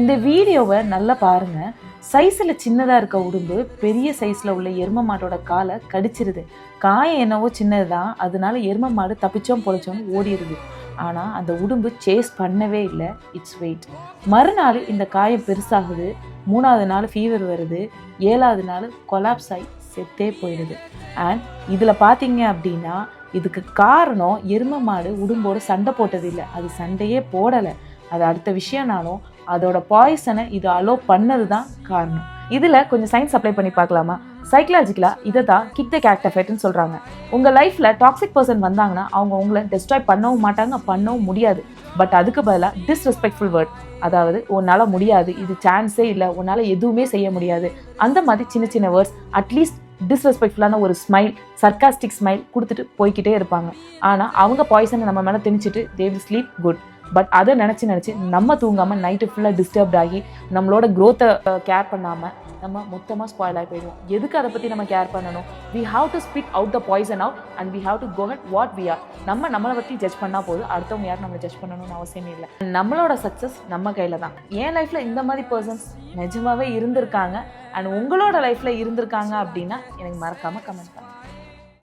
இந்த வீடியோவை நல்லா பாருங்க. சைஸில் சின்னதாக இருக்க உடும்பு பெரிய சைஸில் உள்ள எரும மாட்டோட காலை கடிச்சிருது. காயம் என்னவோ சின்னது தான், அதனால எரும மாடு தப்பிச்சோம் பொழைச்சோன்னு ஓடிடுது. ஆனால் அந்த உடும்பு சேஸ் பண்ணவே இல்லை. It's wait. மறுநாள் இந்த காயம் பெருசாகுது. 3வது நாள் ஃபீவர் வருது. 7வது நாள் கொலாப்ஸ் ஆகி செத்தே போயிடுது. அண்ட் இதில் பார்த்தீங்க அப்படின்னா இதுக்கு காரணம் எரும மாடு உடும்போடு சண்டை போட்டது இல்லை, அது சண்டையே போடலை. அது அடுத்த விஷயம்னாலும் அதோட பாய்சனை இது அலோ பண்ணது தான் காரணம். இதில் கொஞ்சம் சயின்ஸ் அப்ளை பண்ணி பார்க்கலாமா? சைக்கலாஜிக்கலாக இதை தான் கிக் த கேட் எஃபெக்ட்னு சொல்கிறாங்க. உங்கள் லைஃப்பில் டாக்ஸிக் பர்சன் வந்தாங்கன்னா அவங்க உங்களை டெஸ்ட்ராய் பண்ணவும் மாட்டாங்க, பண்ணவும் முடியாது. பட் அதுக்கு பதிலாக டிஸ்ரெஸ்பெக்ட்ஃபுல் வேர்ட், அதாவது உன்னால் முடியாது, இது சான்ஸே இல்லை, உன்னால் எதுவுமே செய்ய முடியாது, அந்த மாதிரி சின்ன சின்ன வேர்ட்ஸ், அட்லீஸ்ட் டிஸ்ரெஸ்பெக்ட்ஃபுல்லான ஒரு ஸ்மைல், சர்க்காஸ்டிக் ஸ்மைல் கொடுத்துட்டு போய்கிட்டே இருப்பாங்க. ஆனால் அவங்க பாய்சனை நம்ம மேலே திணிச்சிட்டு they will sleep good. But அதை நினச்சி நம்ம தூங்காமல் நைட்டு ஃபுல்லாக டிஸ்டர்ப்ட் ஆகி நம்மளோட க்ரோத்தை கேர் பண்ணாமல் நம்ம மொத்தமாக ஸ்பாயில் ஆகி போயிடுவோம். எதுக்கு அதை பற்றி நம்ம கேர் பண்ணணும்? We have to spit out the poison out and we have to go at what we are. நம்மளை பற்றி ஜட்ஜ் பண்ணால் போதும், அடுத்தவங்க யாரும் நம்மளை ஜட்ஜ் பண்ணணும்னு அவசியமே இல்லை. நம்மளோட சக்ஸஸ் நம்ம கையில் தான். என் லைஃப்பில் இந்த மாதிரி பர்சன்ஸ் நிஜமாகவே இருந்திருக்காங்க. அண்ட் உங்களோட லைஃப்பில் இருந்திருக்காங்க அப்படின்னா எனக்கு மறக்காமல் கமெண்ட் பண்ணுங்க.